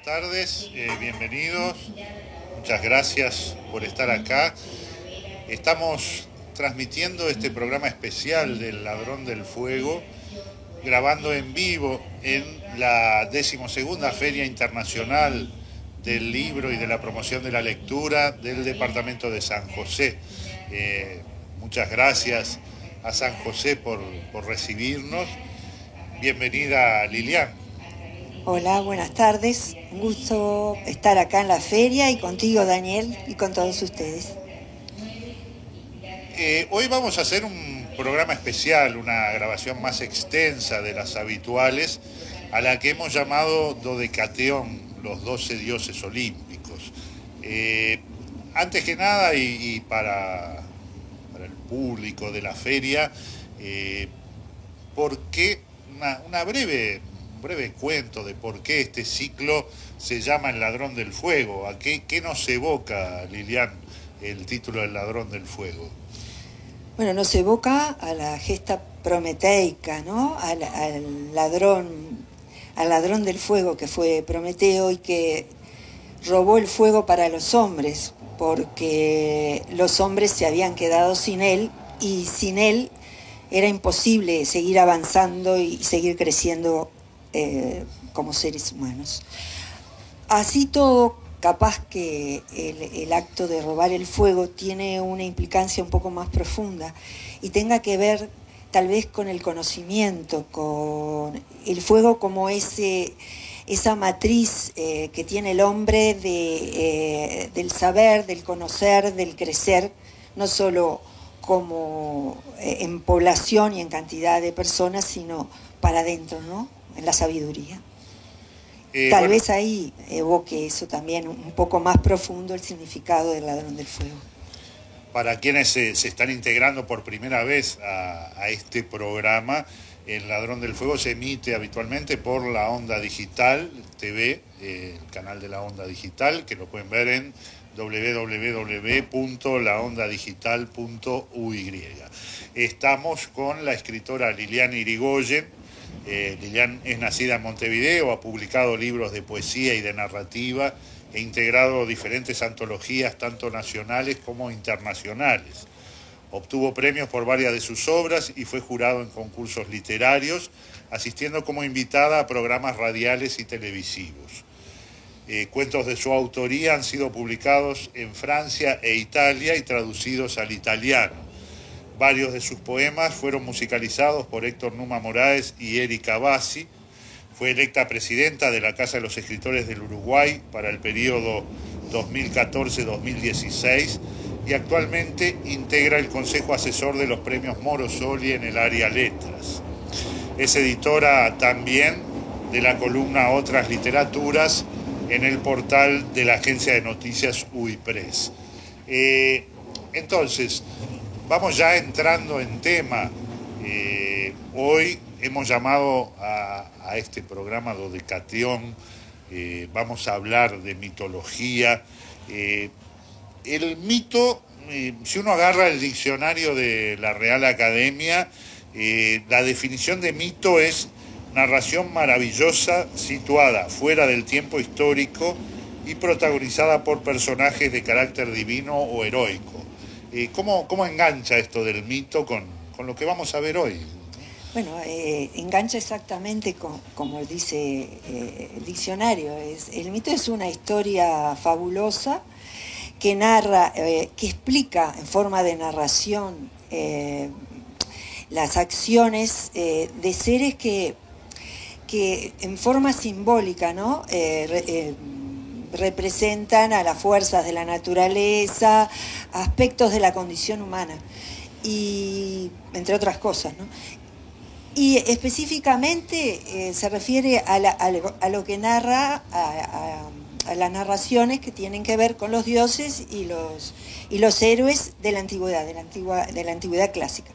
tardes, bienvenidos, muchas gracias por estar acá. Estamos transmitiendo este programa especial del Ladrón del Fuego, grabando en vivo en la 12ª Feria Internacional del Libro y de la Promoción de la Lectura del Departamento de San José. Muchas gracias a San José por recibirnos. Bienvenida, Lilian. Hola, buenas tardes. Un gusto estar acá en la feria y contigo, Daniel, y con todos ustedes. Hoy vamos a hacer un programa especial, una grabación más extensa de las habituales, a la que hemos llamado Dodecateón, los 12 dioses olímpicos. Antes que nada, y para el público de la feria, ¿por qué un breve cuento de por qué este ciclo se llama El Ladrón del Fuego? ¿A qué nos evoca, Lilian, el título del Ladrón del Fuego? Bueno, nos evoca a la gesta prometeica, ¿no? Al ladrón del fuego que fue Prometeo y que robó el fuego para los hombres, porque los hombres se habían quedado sin él y sin él era imposible seguir avanzando y seguir creciendo como seres humanos. Así todo, capaz que el acto de robar el fuego tiene una implicancia un poco más profunda y tenga que ver tal vez con el conocimiento, con el fuego como esa matriz que tiene el hombre del saber, del conocer, del crecer, no solo como en población y en cantidad de personas, sino para adentro, ¿no? En la sabiduría. Tal vez ahí evoque eso también, un poco más profundo el significado del Ladrón del Fuego. Para quienes se están integrando por primera vez a este programa, El Ladrón del Fuego se emite habitualmente por La Onda Digital TV, el canal de La Onda Digital, que lo pueden ver en www.laondadigital.uy. Estamos con la escritora Lilian Irigoyen. Lilian es nacida en Montevideo, ha publicado libros de poesía y de narrativa e integrado diferentes antologías, tanto nacionales como internacionales. Obtuvo premios por varias de sus obras y fue jurado en concursos literarios, asistiendo como invitada a programas radiales y televisivos. Cuentos de su autoría han sido publicados en Francia e Italia y traducidos al italiano. Varios de sus poemas fueron musicalizados por Héctor Numa Moraes y Erika Bassi. Fue electa presidenta de la Casa de los Escritores del Uruguay para el periodo 2014-2016 y actualmente integra el Consejo Asesor de los Premios Morosoli en el área Letras. Es editora también de la columna Otras Literaturas en el portal de la agencia de noticias UIPress. Entonces, vamos ya entrando en tema. Hoy hemos llamado a este programa Dodecateón. Vamos a hablar de mitología. El mito, si uno agarra el diccionario de la Real Academia, la definición de mito es narración maravillosa situada fuera del tiempo histórico y protagonizada por personajes de carácter divino o heroico. ¿Cómo engancha esto del mito con lo que vamos a ver hoy? Bueno, engancha exactamente como dice el diccionario. El mito es una historia fabulosa que narra, que explica en forma de narración las acciones de seres que en forma simbólica, ¿no? Representan a las fuerzas de la naturaleza, aspectos de la condición humana, y entre otras cosas, ¿no? Y específicamente se refiere a lo que narra, a las narraciones que tienen que ver con los dioses y los héroes de la antigüedad clásica.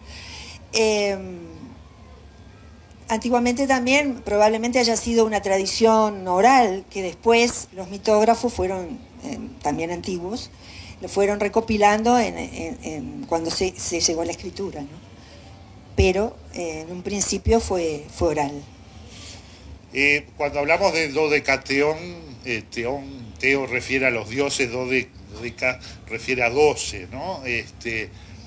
Antiguamente también probablemente haya sido una tradición oral que después los mitógrafos fueron, también antiguos, lo fueron recopilando cuando se llegó a la escritura, ¿no? Pero en un principio fue oral. Cuando hablamos de dodecateón, teo refiere a los dioses, dodeca refiere a 12, ¿no?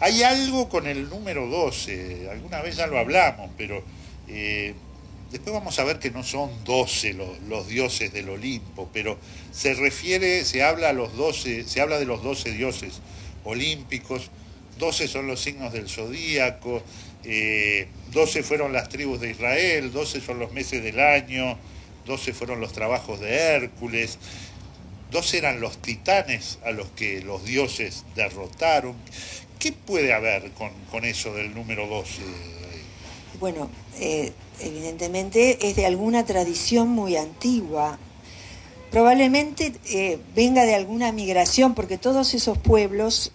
Hay algo con el número 12, alguna vez ya lo hablamos, pero después vamos a ver que no son 12 los dioses del Olimpo, pero se habla de los 12 dioses olímpicos. 12 son los signos del zodíaco, 12 fueron las tribus de Israel, 12 son los meses del año, 12 fueron los trabajos de Hércules, 12 eran los titanes a los que los dioses derrotaron. ¿Qué puede haber con eso del número 12? Bueno, evidentemente es de alguna tradición muy antigua. Probablemente venga de alguna migración, porque todos esos pueblos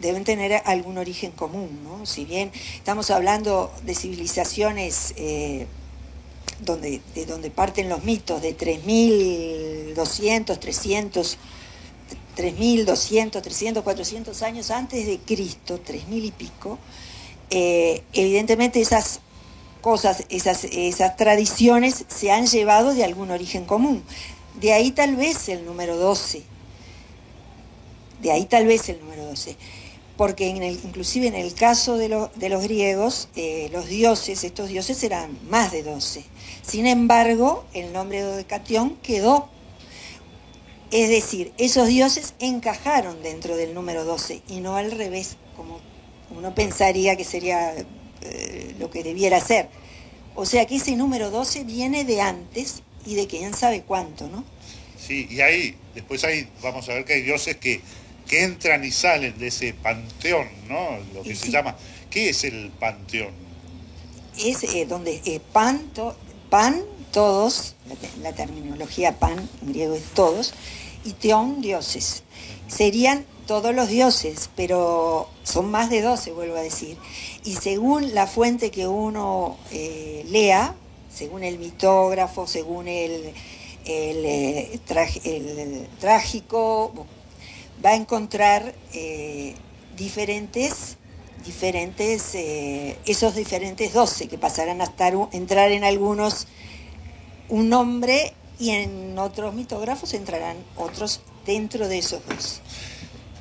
deben tener algún origen común, ¿no? Si bien estamos hablando de civilizaciones de donde parten los mitos de 3.200, 300, 400 años antes de Cristo, 3.000 y pico, evidentemente esas cosas, esas tradiciones se han llevado de algún origen común. De ahí tal vez el número 12. Porque inclusive en el caso de los griegos, estos dioses eran más de 12. Sin embargo, el nombre de dodecateón quedó. Es decir, esos dioses encajaron dentro del número 12 y no al revés, como uno pensaría que sería lo que debiera ser. O sea que ese número 12 viene de antes y de quién sabe cuánto, ¿no? Sí, y después vamos a ver que hay dioses que entran y salen de ese panteón, ¿no? Lo que se llama. ¿Qué es el panteón? Es donde pan, todos, la terminología pan en griego es todos, y teón, dioses. Serían todos los dioses, pero son más de 12, vuelvo a decir. Y según la fuente que uno lea, según el mitógrafo, según el trágico, va a encontrar esos diferentes 12 que pasarán a entrar en algunos un nombre y en otros mitógrafos entrarán otros dentro de esos 12.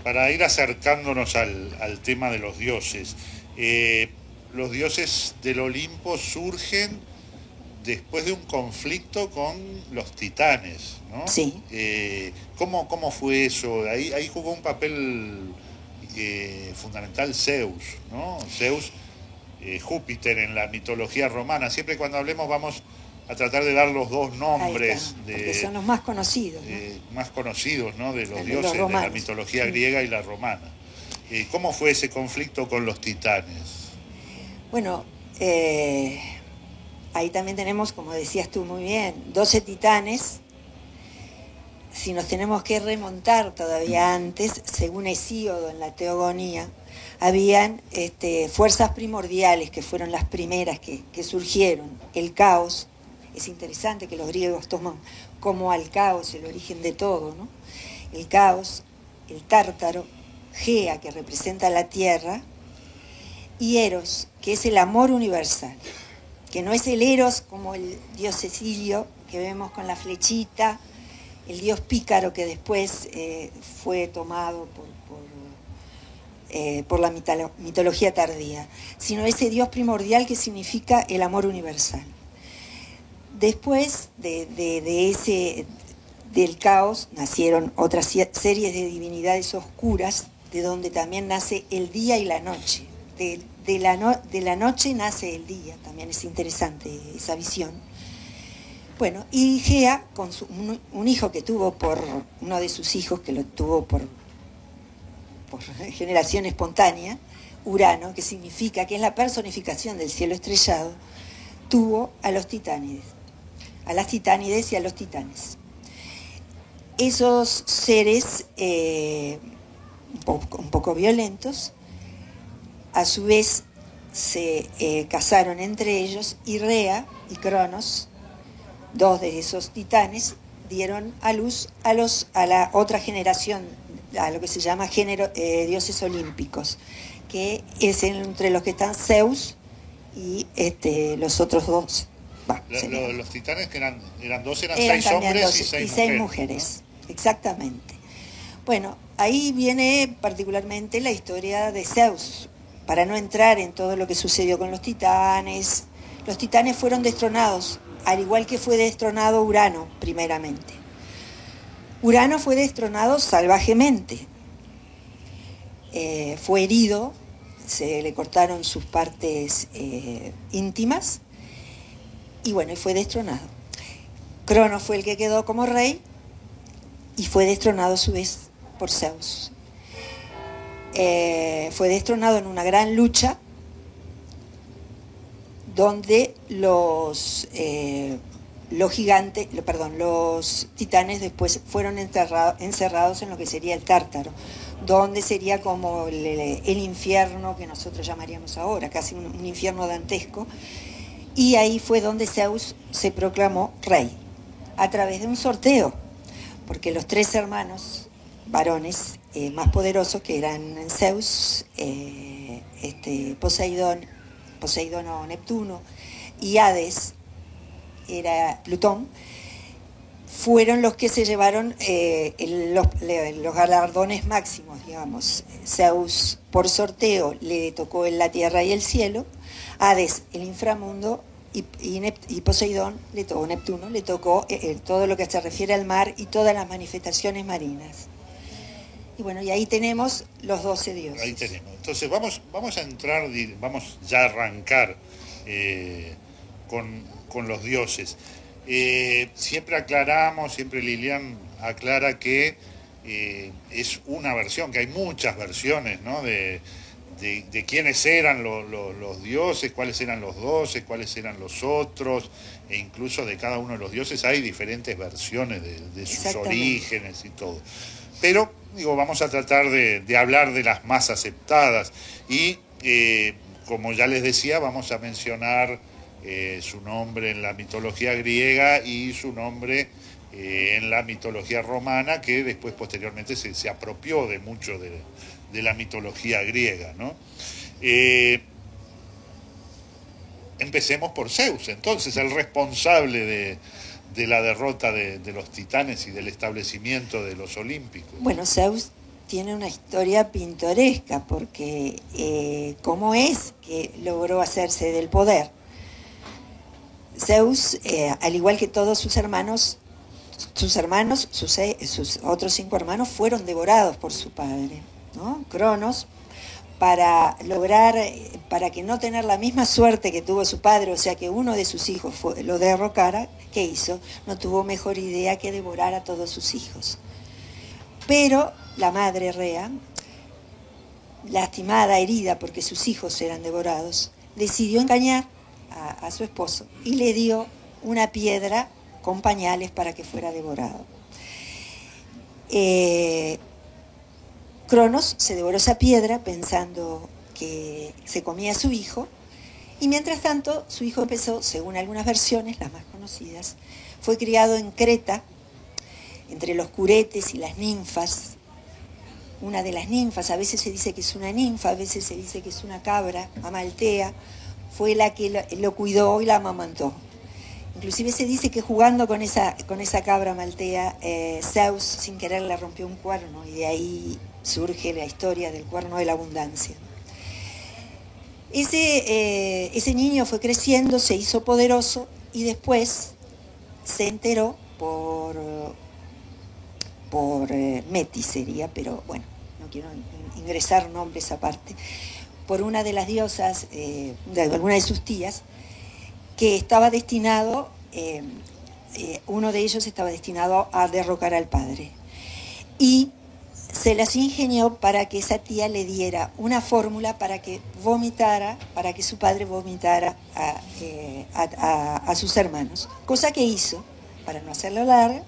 Para ir acercándonos al tema de los dioses del Olimpo surgen después de un conflicto con los titanes, ¿no? Sí. ¿Cómo fue eso? Ahí jugó un papel fundamental Zeus, ¿no? Zeus, Júpiter en la mitología romana. Siempre cuando hablemos vamos a tratar de dar los dos nombres que son los más conocidos, ¿no? De los dioses de la mitología griega y la romana. ¿Cómo fue ese conflicto con los titanes? Bueno, ahí también tenemos, como decías tú muy bien, 12 titanes. Si nos tenemos que remontar todavía antes, según Hesíodo en la Teogonía, habían fuerzas primordiales que fueron las primeras que surgieron. El caos. Es interesante que los griegos toman como al caos el origen de todo, ¿no? El caos, el tártaro, Gea, que representa la tierra, y Eros, que es el amor universal, que no es el Eros como el dios Cecilio, que vemos con la flechita, el dios pícaro que después fue tomado por la mitología tardía, sino ese dios primordial que significa el amor universal. Después del caos nacieron otras series de divinidades oscuras, de donde también nace el día y la noche. De la noche nace el día, también es interesante esa visión. Bueno, y Gea, con un hijo que tuvo uno de sus hijos, que lo tuvo por generación espontánea, Urano, que significa que es la personificación del cielo estrellado, tuvo a las titánides y a los titanes. Esos seres un poco violentos, a su vez se casaron entre ellos, y Rea y Cronos, dos de esos titanes, dieron a luz a la otra generación, a lo que se llama dioses olímpicos, que es entre los que están Zeus y los otros dos. Los titanes que eran 12, eran 6 también hombres 12, y 6 mujeres. ¿no? Exactamente. Bueno, ahí viene particularmente la historia de Zeus, para no entrar en todo lo que sucedió con los titanes. Los titanes fueron destronados, al igual que fue destronado Urano primeramente. Urano fue destronado salvajemente. Fue herido, se le cortaron sus partes íntimas y bueno, fue destronado. Cronos fue el que quedó como rey y fue destronado a su vez por Zeus. Fue destronado en una gran lucha donde los titanes después fueron encerrados en lo que sería el Tártaro, donde sería como el infierno que nosotros llamaríamos ahora, casi un infierno dantesco, y ahí fue donde Zeus se proclamó rey, a través de un sorteo, porque los 3 hermanos varones más poderosos, que eran Zeus, Poseidón o Neptuno, y Hades, era Plutón, fueron los que se llevaron los galardones máximos, digamos. Zeus, por sorteo, le tocó la tierra y el cielo, Hades, el inframundo, y Poseidón, Neptuno, le tocó todo lo que se refiere al mar y todas las manifestaciones marinas. Y bueno, y ahí tenemos los 12 dioses. Ahí tenemos. Entonces vamos a entrar, vamos ya a arrancar con los dioses. Siempre aclaramos, siempre Lilian aclara que es una versión, que hay muchas versiones, ¿no? de quiénes eran los dioses, cuáles eran los 12, cuáles eran los otros, e incluso de cada uno de los dioses hay diferentes versiones de sus orígenes y todo. Pero, vamos a tratar de hablar de las más aceptadas y, como ya les decía, vamos a mencionar su nombre en la mitología griega y su nombre en la mitología romana, que después posteriormente se apropió de mucho de la mitología griega, ¿no? Empecemos por Zeus, entonces, el responsable de la derrota de los titanes y del establecimiento de los olímpicos. Bueno, Zeus tiene una historia pintoresca, porque ¿cómo es que logró hacerse del poder? Zeus, al igual que todos sus otros 5 hermanos fueron devorados por su padre, ¿no? Cronos, para que no tener la misma suerte que tuvo su padre, o sea que uno de sus hijos lo derrocara, ¿qué hizo? No tuvo mejor idea que devorar a todos sus hijos. Pero la madre Rea, lastimada, herida porque sus hijos eran devorados, decidió engañar a su esposo y le dio una piedra con pañales para que fuera devorado. Cronos se devoró esa piedra pensando que se comía a su hijo, y mientras tanto su hijo empezó, según algunas versiones, las más conocidas, fue criado en Creta, entre los curetes y las ninfas. Una de las ninfas, a veces se dice que es una ninfa, a veces se dice que es una cabra, Amaltea, fue la que lo cuidó y la amamantó. Inclusive se dice que jugando con esa cabra Amaltea, Zeus sin querer le rompió un cuerno, y de ahí surge la historia del cuerno de la abundancia. Ese niño fue creciendo, se hizo poderoso, y después se enteró por Metis sería, pero bueno, no quiero ingresar nombres aparte, por una de las diosas, de alguna de sus tías, que estaba destinado, uno de ellos estaba destinado a derrocar al padre. Y se las ingenió para que esa tía le diera una fórmula para que su padre vomitara a sus hermanos. Cosa que hizo, para no hacerlo larga.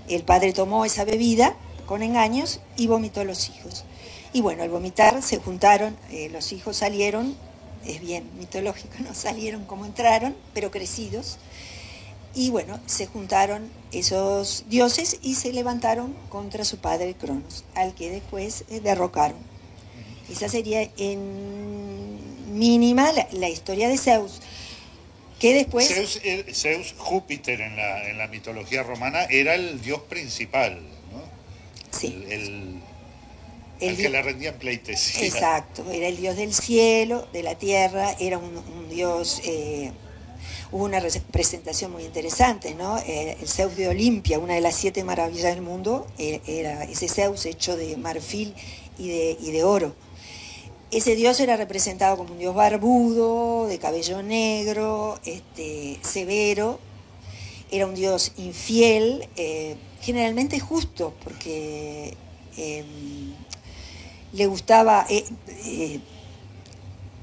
El padre tomó esa bebida con engaños y vomitó a los hijos. Y bueno, al vomitar se juntaron, los hijos salieron, es bien mitológico, no salieron como entraron, pero crecidos. Y bueno, se juntaron esos dioses y se levantaron contra su padre Cronos, al que después derrocaron. Esa sería en mínima la historia de Zeus, que después... Zeus, Júpiter en la mitología romana era el dios principal, ¿no? Sí. Al que le rendían pleitesía. Exacto, era el dios del cielo, de la tierra, era un dios... hubo una representación muy interesante, ¿no? El Zeus de Olimpia, una de las 7 maravillas del mundo, era ese Zeus hecho de marfil y de oro. Ese dios era representado como un dios barbudo, de cabello negro, severo. Era un dios infiel, generalmente justo, porque le gustaba,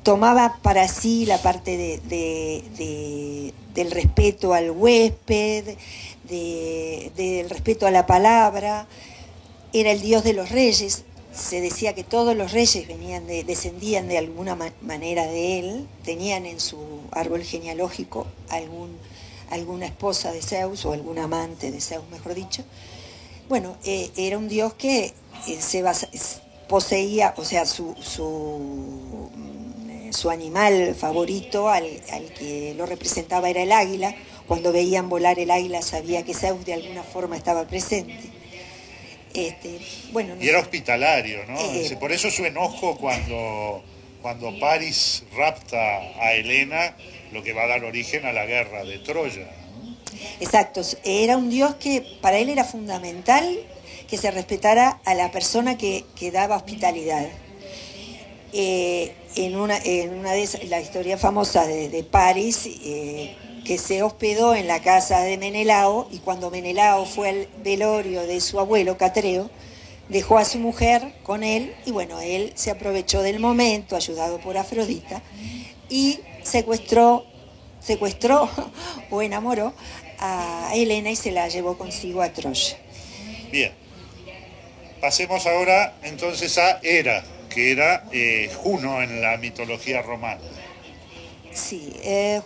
tomaba para sí la parte del respeto al huésped, del respeto a la palabra. Era el dios de los reyes. Se decía que todos los reyes descendían de alguna manera de él, tenían en su árbol genealógico alguna esposa de Zeus o algún amante de Zeus, mejor dicho. Bueno, era un dios que poseía, o sea, su animal favorito al que lo representaba era el águila. Cuando veían volar el águila sabía que Zeus de alguna forma estaba presente. Y era hospitalario, ¿no? Por eso su enojo cuando Paris rapta a Helena, lo que va a dar origen a la guerra de Troya, ¿no? Exacto, era un dios que para él era fundamental que se respetara a la persona que daba hospitalidad. En una de esas, la historia famosa de Paris, que se hospedó en la casa de Menelao, y cuando Menelao fue al velorio de su abuelo Catreo, dejó a su mujer con él, y bueno, él se aprovechó del momento, ayudado por Afrodita, y secuestró o enamoró a Helena y se la llevó consigo a Troya. Bien, pasemos ahora entonces a Hera, que era Juno en la mitología romana. Sí,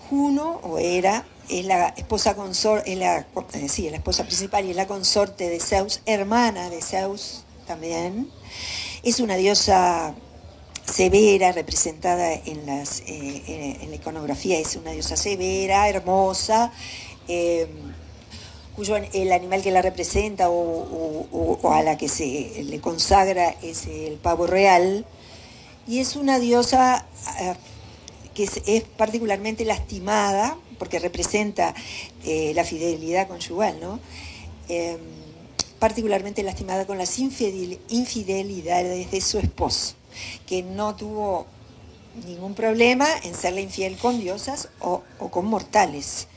Juno o Hera es la esposa la esposa principal y es la consorte de Zeus, hermana de Zeus también. Es una diosa severa, representada en la iconografía, es una diosa severa, hermosa, cuyo el animal que la representa o a la que se le consagra es el pavo real, y es una diosa que es particularmente lastimada, porque representa la fidelidad conyugal, ¿no? Particularmente lastimada con las infidelidades de su esposo, que no tuvo ningún problema en serle infiel con diosas o con mortales,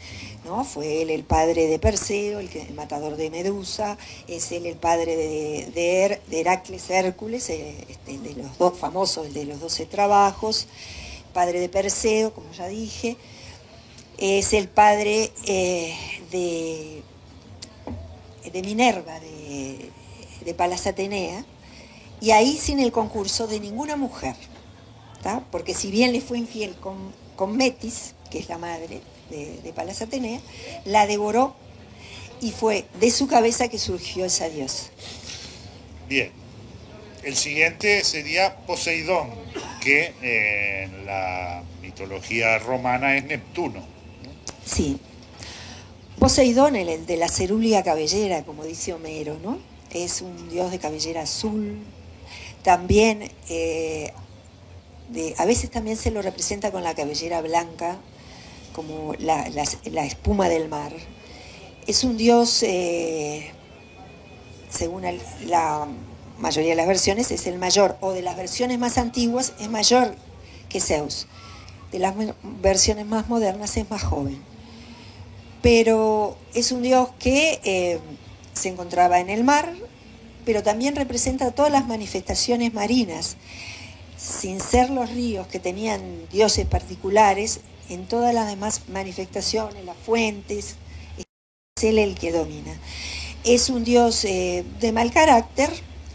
¿no? Fue él el padre de Perseo, el matador de Medusa, es él el padre de Heracles, Hércules, de los dos famosos, el de los 12 trabajos, padre de Perseo, como ya dije, es el padre de Minerva, de Palas Atenea, y ahí sin el concurso de ninguna mujer, ¿tá? Porque si bien le fue infiel con Metis, que es la madre de Palas Atenea, la devoró y fue de su cabeza que surgió esa diosa. Bien, el siguiente sería Poseidón, que en la mitología romana es Neptuno, ¿no? Sí, Poseidón, el de la cerúlea cabellera, como dice Homero, ¿no? Es un dios de cabellera azul. También, a veces también se lo representa con la cabellera blanca, como la espuma del mar. Es un dios, según la mayoría de las versiones, es el mayor, o de las versiones más antiguas es mayor que Zeus. De las versiones más modernas es más joven. Pero es un dios que se encontraba en el mar, pero también representa todas las manifestaciones marinas, sin ser los ríos que tenían dioses particulares, en todas las demás manifestaciones, las fuentes, es él el que domina. Es un dios de mal carácter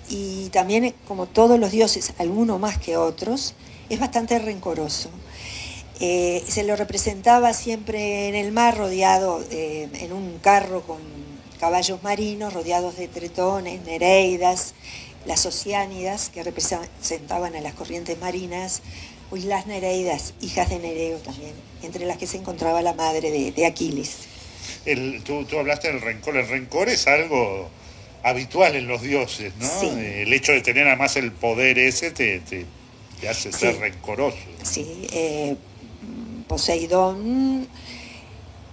y también, como todos los dioses, algunos más que otros, es bastante rencoroso. Se lo representaba siempre en el mar, rodeado en un carro con caballos marinos, rodeados de tritones, nereidas, las oceánidas, que representaban a las corrientes marinas, y las Nereidas, hijas de Nereo también, entre las que se encontraba la madre de Aquiles. Tú hablaste del rencor. El rencor es algo habitual en los dioses, ¿no? Sí. El hecho de tener además el poder ese te hace ser rencoroso. Sí, Poseidón.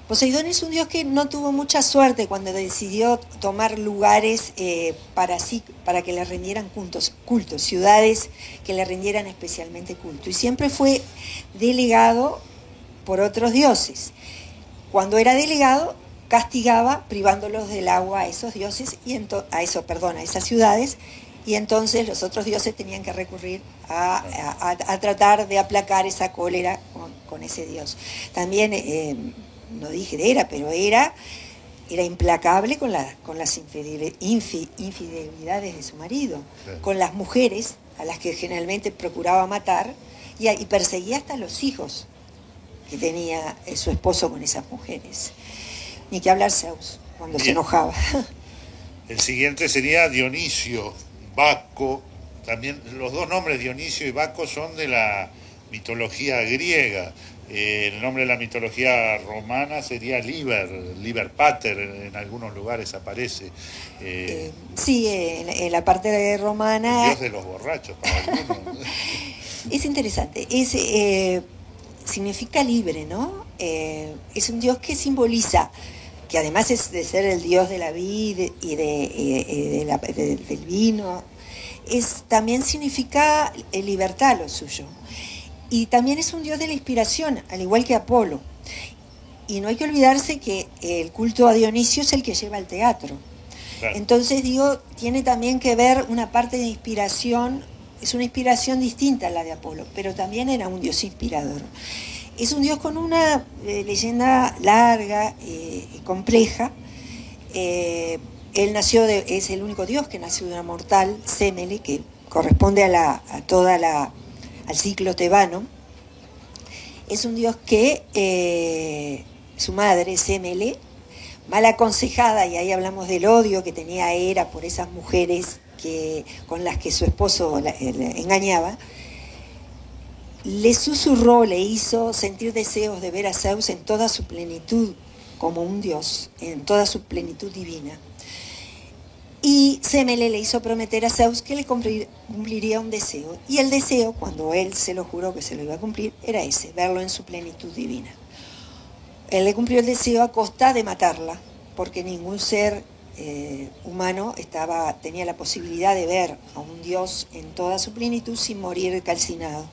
Poseidón es un dios que no tuvo mucha suerte cuando decidió tomar lugares para que le rindieran cultos, ciudades que le rindieran especialmente culto. Y siempre fue delegado por otros dioses. Cuando era delegado, castigaba privándolos del agua a esos dioses, a esas ciudades, y entonces los otros dioses tenían que recurrir a tratar de aplacar esa cólera con ese dios. También, no dije pero era implacable con las infidelidades de su marido, sí, con las mujeres a las que generalmente procuraba matar, y perseguía hasta los hijos que tenía su esposo con esas mujeres. Ni que hablar Zeus, cuando se enojaba. El siguiente sería Dionisio, Baco. También los dos nombres, Dionisio y Baco, son de la mitología griega. El nombre de la mitología romana sería Liber Pater, en algunos lugares aparece. Sí, en la parte romana... El dios de los borrachos, para algunos. Es interesante, significa libre, ¿no? Es un dios que simboliza, que además es de ser el dios de la vida y del vino, también significa libertad lo suyo. Y también es un dios de la inspiración, al igual que Apolo. Y no hay que olvidarse que el culto a Dionisio es el que lleva al teatro. Claro. Entonces, tiene también que ver una parte de inspiración, es una inspiración distinta a la de Apolo, pero también era un dios inspirador. Es un dios con una leyenda larga y compleja. Él es el único dios que nació de una mortal, Semele, que corresponde al ciclo tebano. Es un dios que su madre, Semele, mal aconsejada, y ahí hablamos del odio que tenía Hera por esas mujeres con las que su esposo la engañaba, le susurró, le hizo sentir deseos de ver a Zeus en toda su plenitud, como un dios, en toda su plenitud divina. Y Semele le hizo prometer a Zeus que le cumpliría un deseo. Y el deseo, cuando él se lo juró que se lo iba a cumplir, era ese, verlo en su plenitud divina. Él le cumplió el deseo a costa de matarla, porque ningún ser humano tenía la posibilidad de ver a un dios en toda su plenitud sin morir calcinado.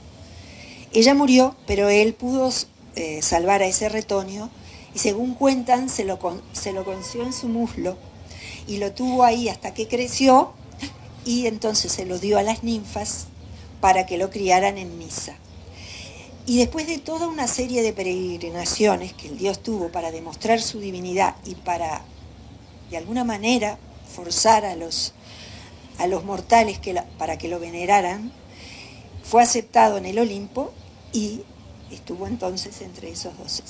Ella murió, pero él pudo salvar a ese retoño, y según cuentan, se lo cosió en su muslo, y lo tuvo ahí hasta que creció, y entonces se lo dio a las ninfas para que lo criaran en Nisa. Y después de toda una serie de peregrinaciones que el dios tuvo para demostrar su divinidad y para, de alguna manera, forzar a los mortales para que lo veneraran, fue aceptado en el Olimpo y estuvo entonces entre esos dos.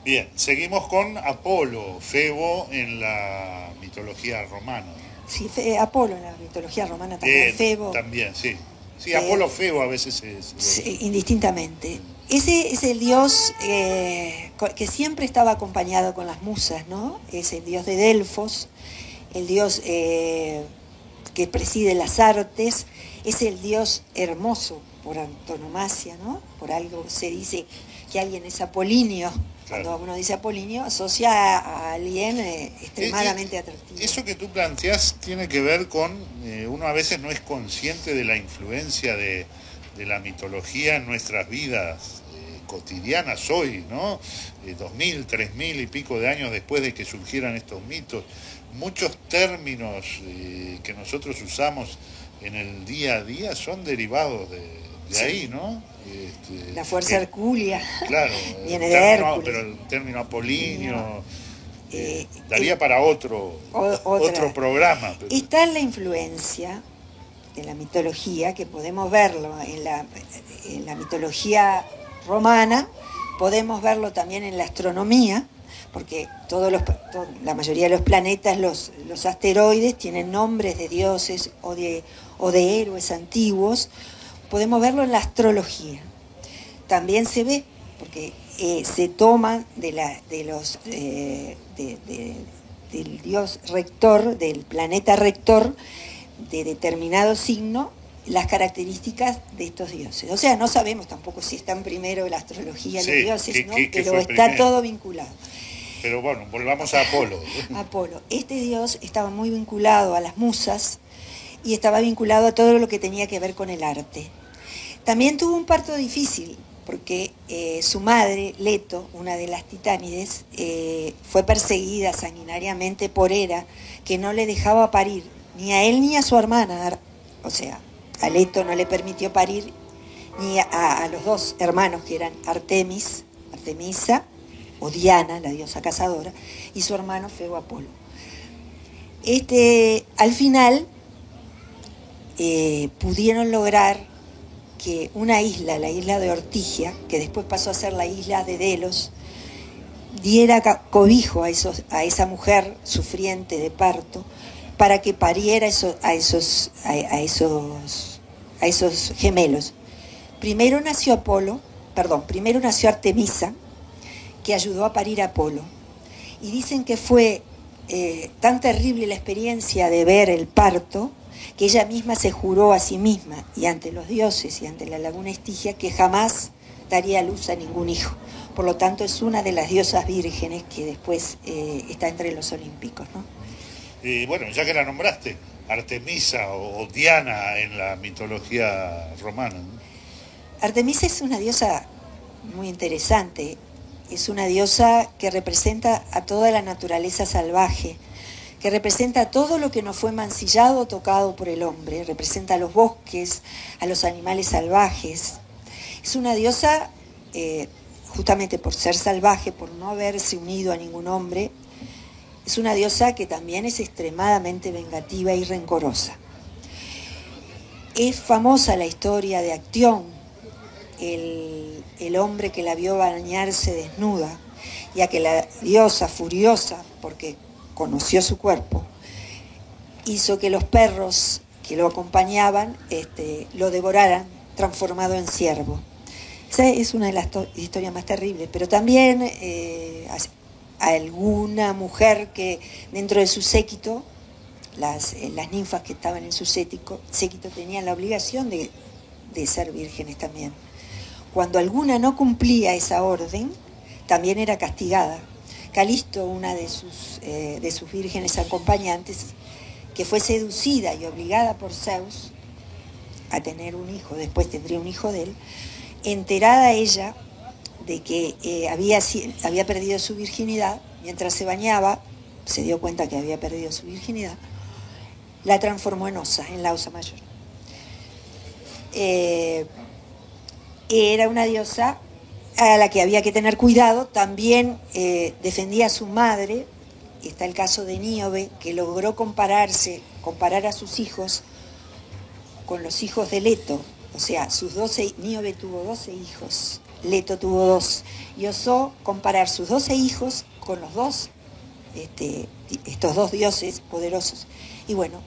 Bien, seguimos con Apolo, Febo en la mitología romana. Sí, Apolo en la mitología romana también, Febo. También, sí. Sí, Apolo, Febo a veces es... Sí, indistintamente. Ese es el dios que siempre estaba acompañado con las musas, ¿no? Es el dios de Delfos, el dios que preside las artes, es el dios hermoso por antonomasia, ¿no? Por algo se dice que alguien es apolíneo. Claro. Cuando uno dice apolíneo, asocia a alguien extremadamente atractivo. Eso que tú planteas tiene que ver con, uno a veces no es consciente de la influencia de la mitología en nuestras vidas cotidianas hoy, ¿no? 2000, 3000 y pico de años después de que surgieran estos mitos. Muchos términos que nosotros usamos en el día a día son derivados de ahí, ¿no? La fuerza hercúlea. Claro, viene de Hércules. Pero el término apolíneo daría para otro programa. Pero... Está la influencia de la mitología, que podemos verlo en la mitología romana, podemos verlo también en la astronomía, porque la mayoría de los planetas, los asteroides, tienen nombres de dioses o de héroes antiguos. podemos verlo en la astrología. También se ve, porque se toma del dios rector, del planeta rector, de determinado signo, las características de estos dioses. O sea, no sabemos tampoco si están primero la astrología y los dioses, ¿no? Pero está todo vinculado. Pero bueno, volvamos a Apolo. Apolo. Este dios estaba muy vinculado a las musas y estaba vinculado a todo lo que tenía que ver con el arte. También tuvo un parto difícil, porque su madre, Leto, una de las titánides, fue perseguida sanguinariamente por Hera, que no le dejaba parir ni a él ni a su hermana. O sea, a Leto no le permitió parir ni a los dos hermanos, que eran Artemisa, o Diana, la diosa cazadora, y su hermano Febo Apolo. Al final pudieron lograr que una isla, la isla de Ortigia, que después pasó a ser la isla de Delos, diera cobijo a esa mujer sufriente de parto, para que pariera a esos gemelos. Primero nació Artemisa, que ayudó a parir a Apolo. Y dicen que fue tan terrible la experiencia de ver el parto, que ella misma se juró a sí misma y ante los dioses y ante la laguna Estigia que jamás daría luz a ningún hijo. Por lo tanto, es una de las diosas vírgenes que después está entre los olímpicos, ¿no? Bueno, ya que la nombraste, Artemisa o Diana en la mitología romana, ¿no? Artemisa es una diosa muy interesante. Es una diosa que representa a toda la naturaleza salvaje, que representa todo lo que no fue mancillado o tocado por el hombre, representa a los bosques, a los animales salvajes. Es una diosa, justamente por ser salvaje, por no haberse unido a ningún hombre, es una diosa que también es extremadamente vengativa y rencorosa. Es famosa la historia de Actión, el hombre que la vio bañarse desnuda, y a que la diosa, furiosa porque conoció su cuerpo, hizo que los perros que lo acompañaban lo devoraran, transformado en ciervo. Esa es una de las historias más terribles, pero también alguna mujer que dentro de su séquito, las ninfas que estaban en su séquito tenían la obligación de ser vírgenes también. Cuando alguna no cumplía esa orden, también era castigada. Calisto, una de sus vírgenes acompañantes, que fue seducida y obligada por Zeus a tener un hijo, después tendría un hijo de él, enterada ella de que había perdido su virginidad, mientras se bañaba, se dio cuenta que había perdido su virginidad, la transformó en Osa, en la Osa mayor. Era una diosa a la que había que tener cuidado. También defendía a su madre. Está el caso de Níobe, que logró comparar a sus hijos con los hijos de Leto. O sea, Níobe tuvo 12 hijos, Leto tuvo 2, y osó comparar sus 12 hijos con los dos, estos dos dioses poderosos. Y bueno,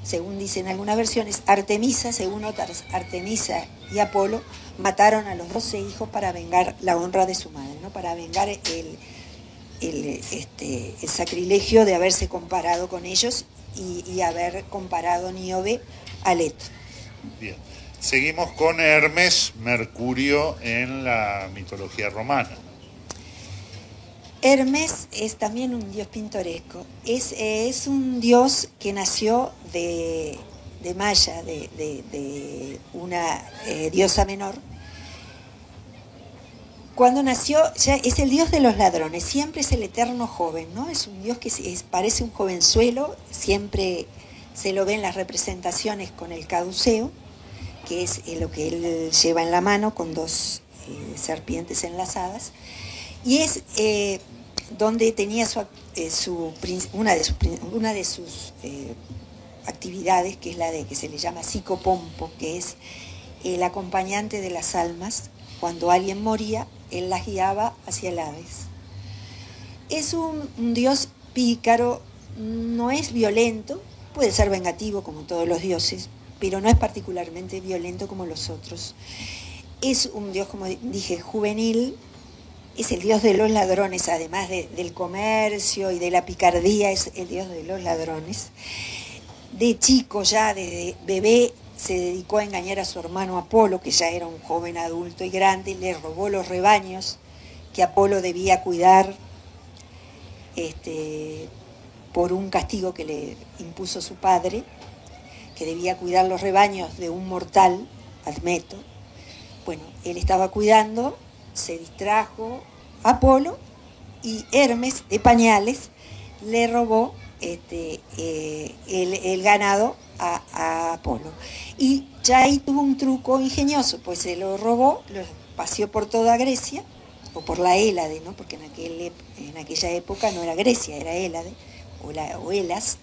según dicen algunas versiones, Artemisa, según otras, Artemisa y Apolo mataron a los 12 hijos para vengar la honra de su madre, ¿no? Para vengar el sacrilegio de haberse comparado con ellos y haber comparado Níobe a Leto. Bien. Seguimos con Hermes, Mercurio en la mitología romana. Hermes es también un dios pintoresco. Es un dios que nació de Maya, de una diosa menor. Cuando nació, ya es el dios de los ladrones, siempre es el eterno joven, ¿no? Es un dios que parece un jovenzuelo, siempre se lo ve en las representaciones con el caduceo, que es lo que él lleva en la mano con 2 serpientes enlazadas, y es donde tenía una de sus actividades, que es la de que se le llama psicopompo, que es el acompañante de las almas. Cuando alguien moría, él las guiaba hacia el Hades. Es un dios pícaro, no es violento, puede ser vengativo como todos los dioses, pero no es particularmente violento como los otros. Es un dios, como dije, juvenil, es el dios de los ladrones, además del comercio y de la picardía, es el dios de los ladrones. De chico, ya de bebé, se dedicó a engañar a su hermano Apolo, que ya era un joven adulto y grande, le robó los rebaños que Apolo debía cuidar por un castigo que le impuso su padre, que debía cuidar los rebaños de un mortal, Admeto. Bueno, él estaba cuidando, se distrajo Apolo y Hermes, de pañales, le robó el ganado a Apolo. Y ya ahí tuvo un truco ingenioso, pues se lo robó, lo paseó por toda Grecia, o por la Hélade, ¿no? Porque en aquella época no era Grecia, era Hélade, o Helas.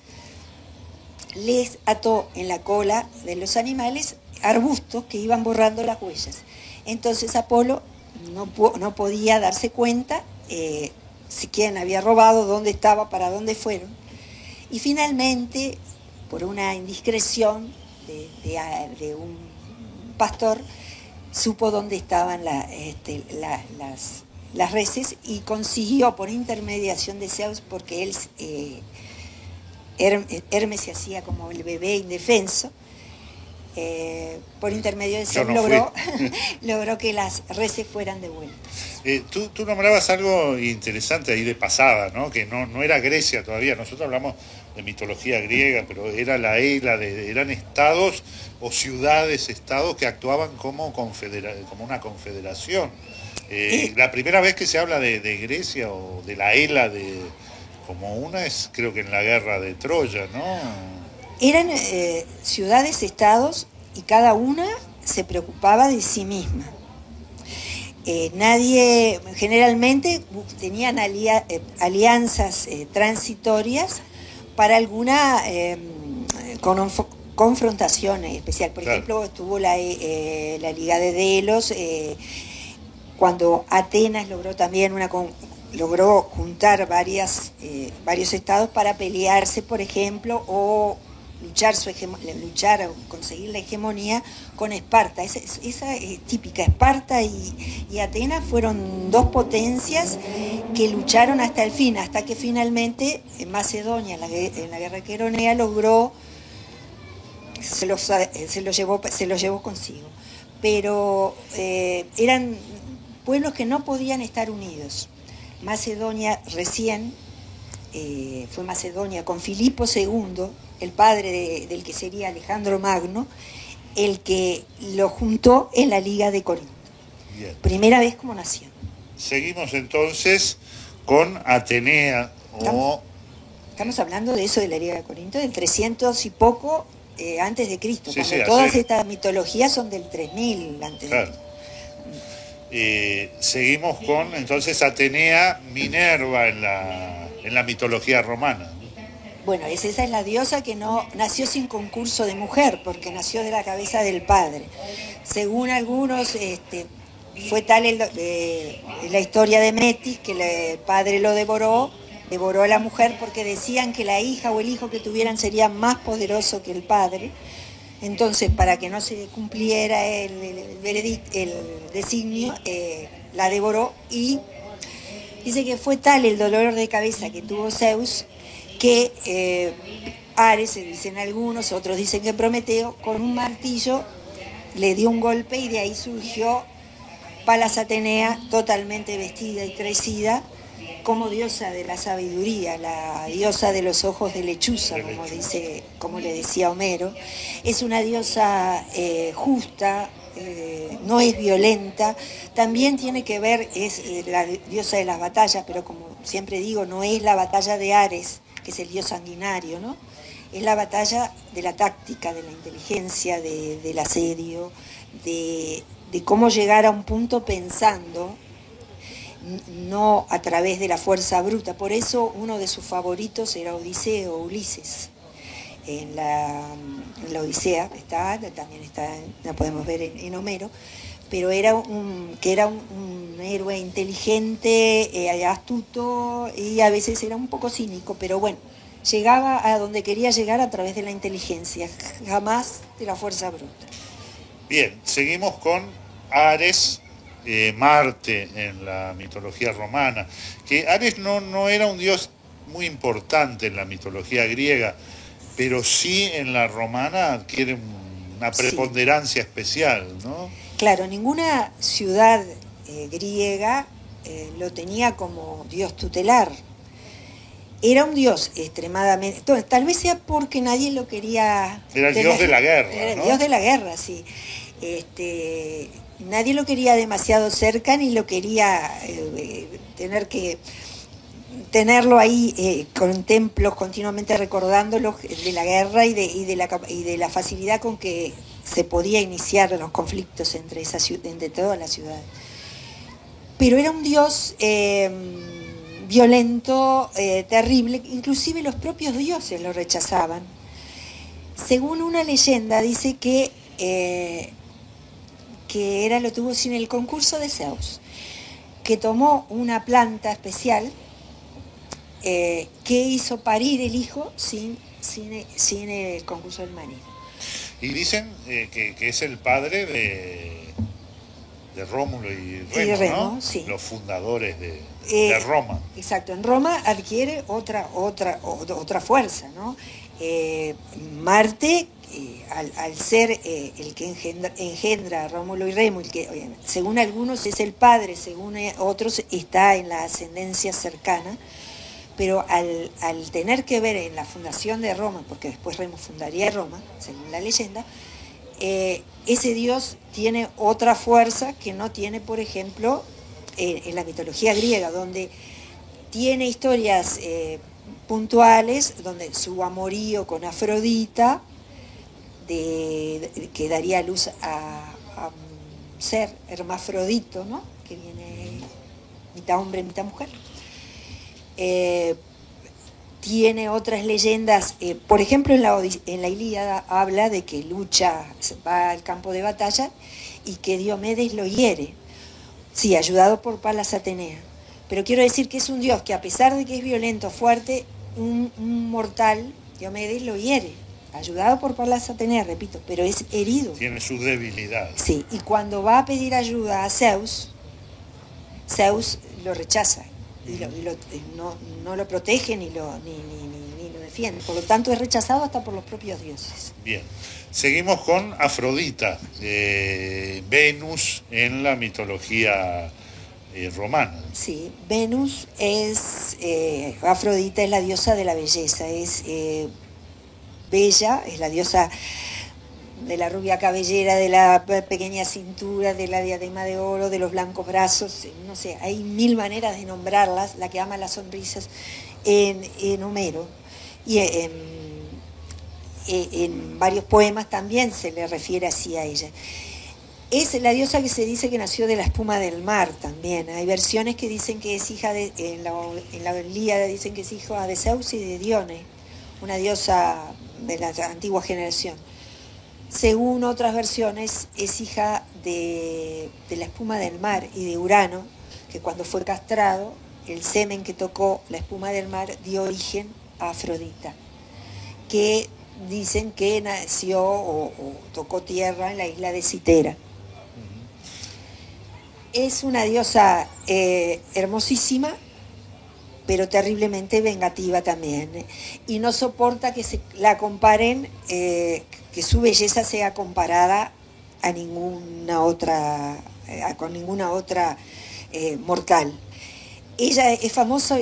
Les ató en la cola de los animales arbustos que iban borrando las huellas. Entonces Apolo no podía darse cuenta si quién había robado, dónde estaba, para dónde fueron. Y finalmente, por una indiscreción de un pastor, supo dónde estaban las reses y consiguió, por intermediación de Zeus, porque Hermes se hacía como el bebé indefenso, por intermedio de Zeus logró que las reses fueran devueltas. Tú nombrabas algo interesante ahí de pasada, ¿no? Que no era Grecia todavía. Nosotros hablamos de mitología griega, pero era la Hélade, eran estados o ciudades-estados que actuaban como una confederación. La primera vez que se habla de Grecia o de la Hélade como una es, creo que en la guerra de Troya, ¿no? Eran ciudades-estados y cada una se preocupaba de sí misma. Nadie, generalmente tenían alianzas transitorias para alguna confrontación especial. Por ejemplo, estuvo la Liga de Delos, cuando Atenas logró también logró juntar varios estados para pelearse, por ejemplo, o luchar o conseguir la hegemonía con Esparta. Esa es típica. Esparta y Atenas fueron dos potencias que lucharon hasta el fin, hasta que finalmente en Macedonia, en la guerra queronea, se lo llevó consigo. Pero eran pueblos que no podían estar unidos. Macedonia recién fue Macedonia con Filipo II, el padre del que sería Alejandro Magno, el que lo juntó en la Liga de Corinto. Bien. Primera vez como nación. Seguimos entonces con Atenea. Estamos hablando de eso de la Liga de Corinto, del 300 y poco antes de Cristo, sí, cuando todas estas mitologías son del 3000 antes de Cristo. Seguimos con entonces Atenea, Minerva en la mitología romana. Bueno, esa es la diosa que no nació sin concurso de mujer, porque nació de la cabeza del padre. Según algunos, fue tal la historia de Metis que el padre lo devoró a la mujer porque decían que la hija o el hijo que tuvieran sería más poderoso que el padre. Entonces, para que no se cumpliera el designio, la devoró, y dice que fue tal el dolor de cabeza que tuvo Zeus que Ares, dicen algunos, otros dicen que Prometeo, con un martillo le dio un golpe y de ahí surgió Palas Atenea, totalmente vestida y crecida, como diosa de la sabiduría, la diosa de los ojos de lechuza, como le decía Homero. Es una diosa justa, no es violenta, también tiene que ver, es la diosa de las batallas, pero como siempre digo, no es la batalla de Ares, que es el dios sanguinario, ¿no? Es la batalla de la táctica, de la inteligencia, del asedio, de cómo llegar a un punto pensando, no a través de la fuerza bruta. Por eso uno de sus favoritos era Odiseo, Ulises. En la Odisea también la podemos ver en Homero, pero era un héroe inteligente, astuto, y a veces era un poco cínico, pero bueno, llegaba a donde quería llegar a través de la inteligencia, jamás de la fuerza bruta. Bien, seguimos con Ares, Marte en la mitología romana, que Ares no era un dios muy importante en la mitología griega, pero sí en la romana adquiere una preponderancia especial, ¿no? Claro, ninguna ciudad griega lo tenía como dios tutelar. Era un dios extremadamente... Tal vez sea porque nadie lo quería... Era el dios de la guerra, Era el ¿no? dios de la guerra, sí. Nadie lo quería demasiado cerca ni lo quería tenerlo ahí con templos continuamente recordándolo de la guerra y de la facilidad con que se podía iniciar los conflictos entre todas las ciudades. Pero era un dios violento, terrible, inclusive los propios dioses lo rechazaban. Según una leyenda dice que lo tuvo sin el concurso de Zeus, que tomó una planta especial que hizo parir el hijo sin el concurso del marido. Y dicen que es el padre de Rómulo y Remo, ¿no? Sí. Los fundadores de Roma. Exacto, en Roma adquiere otra fuerza, ¿no? Marte, al ser el que engendra a Rómulo y Remo, el que según algunos es el padre, según otros está en la ascendencia cercana, pero al tener que ver en la fundación de Roma, porque después Remo fundaría Roma, según la leyenda, ese dios tiene otra fuerza que no tiene, por ejemplo, en la mitología griega, donde tiene historias puntuales, donde su amorío con Afrodita, que daría luz a un ser hermafrodito, ¿no? Que viene mitad hombre, mitad mujer. Tiene otras leyendas, por ejemplo en la Ilíada habla de que va al campo de batalla y que Diomedes lo hiere, sí, ayudado por Palas Atenea, pero quiero decir que es un dios que a pesar de que es violento, fuerte, un mortal, Diomedes lo hiere, ayudado por Palas Atenea, repito, pero es herido. Tiene sus debilidades. Sí, y cuando va a pedir ayuda a Zeus lo rechaza. Y no lo protege ni lo defiende. Por lo tanto, es rechazado hasta por los propios dioses. Bien. Seguimos con Afrodita, Venus en la mitología romana. Sí, Venus Afrodita es la diosa de la belleza, es bella, es la diosa de la rubia cabellera, de la pequeña cintura, de la diadema de oro, de los blancos brazos, no sé, hay mil maneras de nombrarlas, la que ama las sonrisas, en Homero. Y en varios poemas también se le refiere así a ella. Es la diosa que se dice que nació de la espuma del mar también. Hay versiones que dicen que es hija en la Ilíada dicen que es hija de Zeus y de Dione, una diosa de la antigua generación. Según otras versiones, es hija de la espuma del mar y de Urano, que cuando fue castrado, el semen que tocó la espuma del mar dio origen a Afrodita, que dicen que nació o tocó tierra en la isla de Citera. Es una diosa hermosísima, pero terriblemente vengativa también, y no soporta que se la comparen, que su belleza sea comparada a ninguna otra, con ninguna otra mortal. Ella es famosa...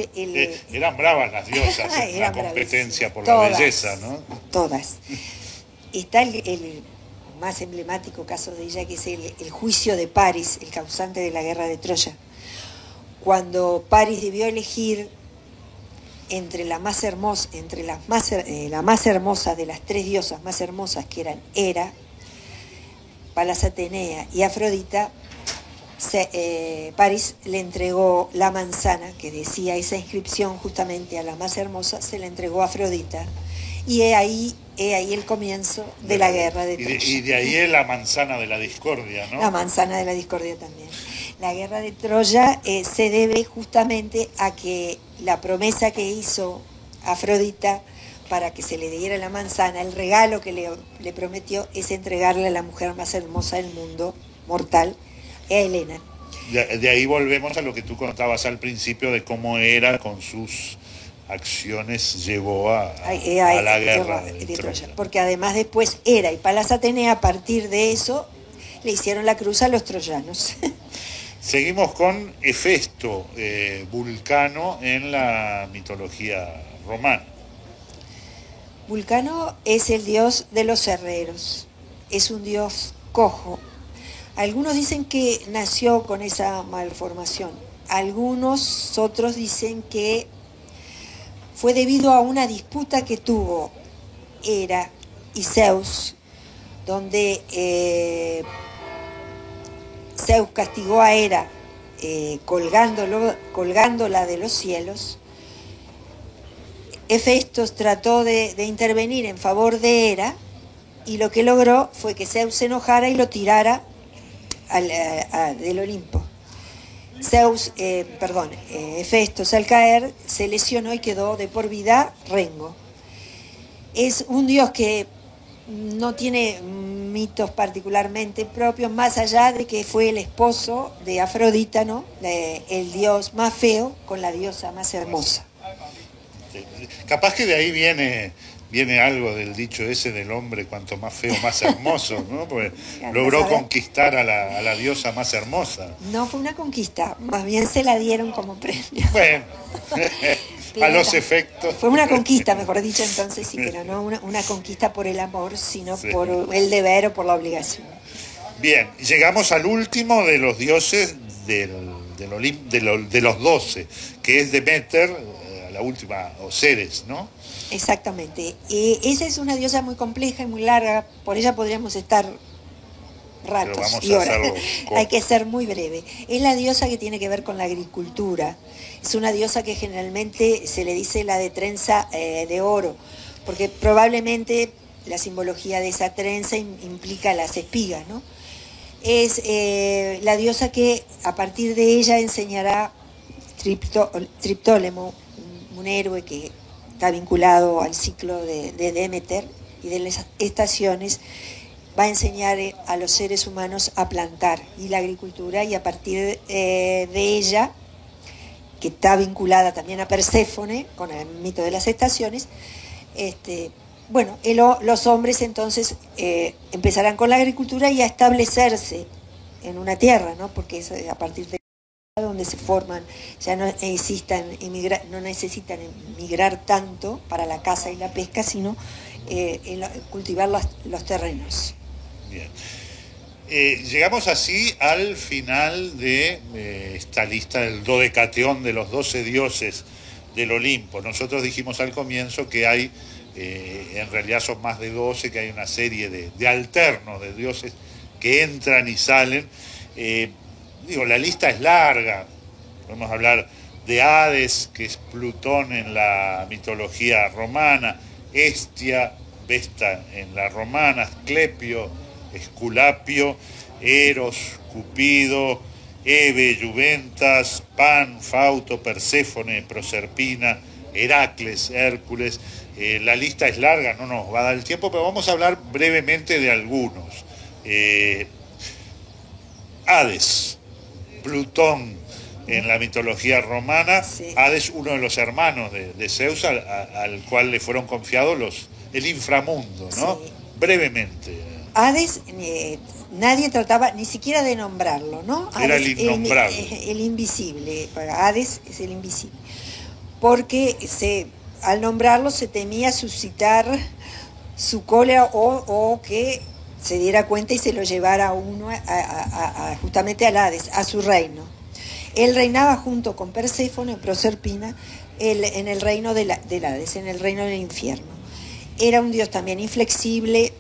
eran bravas las diosas en la competencia por todas, la belleza, ¿no? Todas. Está el más emblemático caso de ella, que es el juicio de Paris, el causante de la guerra de Troya. Cuando Paris debió elegir entre la más hermosa de las tres diosas más hermosas, que eran Hera, Palas Atenea y Afrodita, Paris le entregó la manzana que decía esa inscripción, justamente a la más hermosa se le entregó a Afrodita, y he ahí el comienzo de la guerra de Troya. Y de ahí la manzana de la discordia, ¿no? La manzana de la discordia también. La guerra de Troya se debe justamente a que la promesa que hizo Afrodita para que se le diera la manzana, el regalo que le prometió es entregarle a la mujer más hermosa del mundo, mortal, a Helena. De ahí volvemos a lo que tú contabas al principio de cómo era con sus acciones llevó a la guerra de Troya. Porque además después Hera y Palas Atenea, a partir de eso, le hicieron la cruz a los troyanos. Seguimos con Hefesto, Vulcano en la mitología romana. Vulcano es el dios de los herreros, es un dios cojo. Algunos dicen que nació con esa malformación, algunos otros dicen que fue debido a una disputa que tuvo Hera y Zeus, donde Zeus castigó a Hera colgándola de los cielos. Hefesto trató de intervenir en favor de Hera y lo que logró fue que Zeus se enojara y lo tirara del Olimpo. Hefesto al caer se lesionó y quedó de por vida rengo. Es un dios que no tiene mitos particularmente propios, más allá de que fue el esposo de Afrodita, ¿no? El dios más feo con la diosa más hermosa. Capaz que de ahí viene algo del dicho ese del hombre cuanto más feo más hermoso, ¿no? Porque logró conquistar a la diosa más hermosa. No fue una conquista, más bien se la dieron como premio. Bueno, a los efectos. Fue una conquista, mejor dicho, entonces sí, pero no una conquista por el amor, sino por el deber o por la obligación. Bien, llegamos al último de los dioses de los 12, que es Demeter, la última, o Ceres, ¿no? Exactamente. Esa es una diosa muy compleja y muy larga, por ella podríamos estar ratos y horas. Hay que ser muy breve. Es la diosa que tiene que ver con la agricultura. Es una diosa que generalmente se le dice la de trenza de oro, porque probablemente la simbología de esa trenza implica las espigas, ¿no? Es la diosa que a partir de ella enseñará Triptólemo, un héroe que está vinculado al ciclo de Demeter y de las estaciones, va a enseñar a los seres humanos a plantar y la agricultura, y a partir de ella, que está vinculada también a Perséfone con el mito de las estaciones, los hombres entonces empezarán con la agricultura y a establecerse en una tierra, ¿no? Porque es a partir de donde se forman, ya no necesitan emigrar tanto para la caza y la pesca, sino cultivar los terrenos. Bien. Llegamos así al final de esta lista del dodecateón de los 12 dioses del Olimpo. Nosotros dijimos al comienzo que hay, en realidad son más de 12, que hay una serie de alternos de dioses que entran y salen. La lista es larga. Podemos hablar de Hades, que es Plutón en la mitología romana, Hestia, Vesta en la romana, Asclepio, Esculapio, Eros, Cupido, Hebe, Juventas, Pan, Fauto, Perséfone, Proserpina, Heracles, Hércules. La lista es larga, no nos va a dar el tiempo, pero vamos a hablar brevemente de algunos. Hades, Plutón en la mitología romana, sí. Hades, uno de los hermanos de Zeus, al cual le fueron confiados el inframundo, ¿no? Sí. Brevemente. Hades, nadie trataba ni siquiera de nombrarlo, ¿no? Era Hades, el innombrable. El invisible, Hades es el invisible. Porque al nombrarlo se temía suscitar su cólera o que se diera cuenta y se lo llevara a uno justamente al Hades, a su reino. Él reinaba junto con Perséfone, Proserpina, en el reino del Hades, en el reino del infierno. Era un dios también inflexible,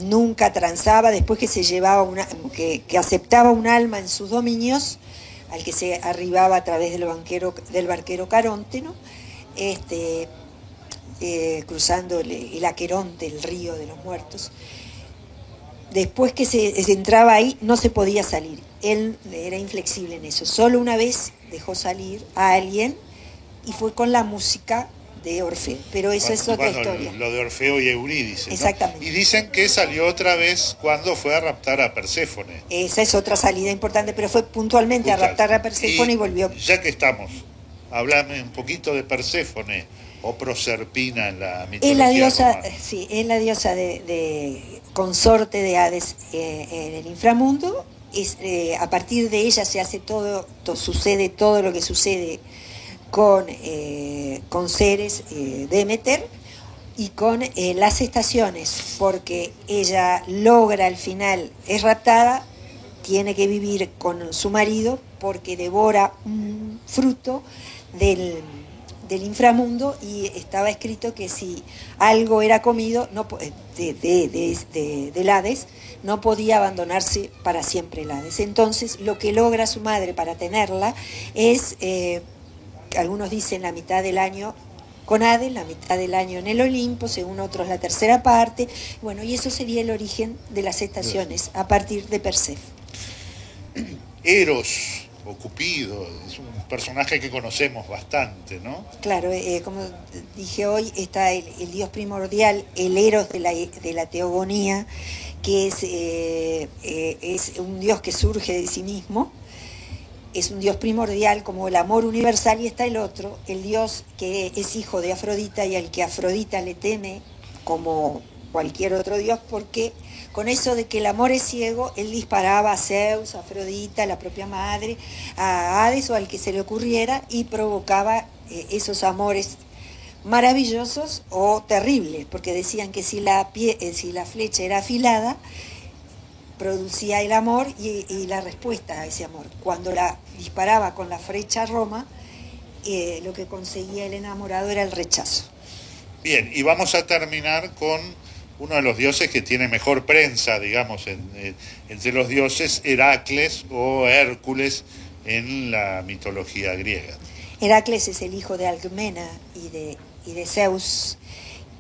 nunca transaba, después que se llevaba que aceptaba un alma en sus dominios, al que se arribaba a través del barquero Caronte, ¿no? Cruzando el Aqueronte, el río de los muertos. Después que se entraba ahí, no se podía salir. Él era inflexible en eso. Solo una vez dejó salir a alguien y fue con la música de Orfeo, pero esa es otra historia. Lo de Orfeo y Eurídice, ¿no? Exactamente. Y dicen que salió otra vez cuando fue a raptar a Perséfone. Esa es otra salida importante, pero fue puntualmente a raptar a Perséfone y volvió. Ya que estamos, háblame un poquito de Perséfone o Proserpina en la mitología es la diosa, romana. sí, es la diosa de consorte de Hades en el inframundo. A partir de ella se hace sucede todo lo que sucede con Ceres, Demeter, y con las estaciones, porque ella logra al final, es raptada, tiene que vivir con su marido porque devora un fruto del inframundo, y estaba escrito que si algo era comido del Hades, no podía abandonarse para siempre el Hades. Entonces lo que logra su madre para tenerla es, algunos dicen la mitad del año con Hades, la mitad del año en el Olimpo, según otros la tercera parte. Bueno, y eso sería el origen de las estaciones a partir de Perséfone. Eros o Cupido es un personaje que conocemos bastante, ¿no? Claro, como dije hoy, está el dios primordial, el Eros de la teogonía, que es un dios que surge de sí mismo, es un dios primordial como el amor universal, y está el otro, el dios que es hijo de Afrodita y al que Afrodita le teme como cualquier otro dios, porque con eso de que el amor es ciego, él disparaba a Zeus, a Afrodita, a la propia madre, a Hades o al que se le ocurriera, y provocaba esos amores maravillosos o terribles, porque decían que si la flecha era afilada, producía el amor y la respuesta a ese amor. Cuando la disparaba con la flecha a Roma, lo que conseguía el enamorado era el rechazo. Bien, y vamos a terminar con uno de los dioses que tiene mejor prensa, digamos, entre los dioses, Heracles o Hércules en la mitología griega. Heracles es el hijo de Alcmena y de Zeus,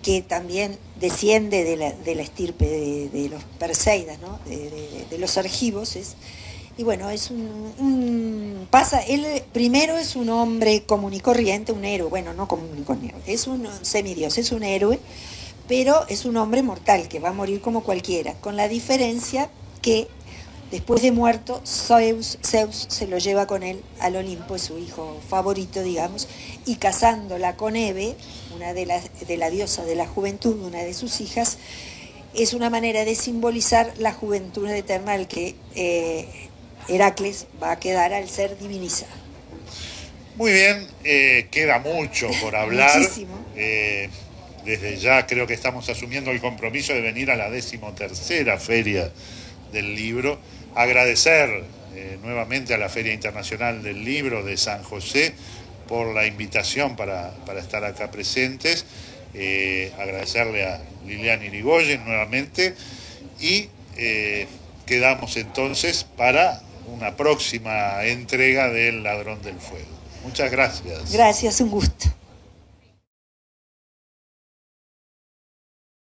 que también desciende de la estirpe de los Perseidas, ¿no? de los argivos. Y bueno, él primero es un hombre común y corriente, un héroe, bueno, no común y corriente, es un semidios, es un héroe, pero es un hombre mortal que va a morir como cualquiera, con la diferencia que después de muerto Zeus se lo lleva con él al Olimpo, es su hijo favorito, digamos, y casándola con Hebe, una de la diosa de la juventud, una de sus hijas, es una manera de simbolizar la juventud eterna al que Heracles va a quedar al ser divinizado. Muy bien, queda mucho por hablar. Muchísimo. Desde ya creo que estamos asumiendo el compromiso de venir a la 13ª Feria del Libro. Agradecer nuevamente a la Feria Internacional del Libro de San José por la invitación para estar acá presentes. Agradecerle a Liliana Irigoyen nuevamente y quedamos entonces para una próxima entrega del Ladrón del Fuego. Muchas gracias. Gracias, un gusto.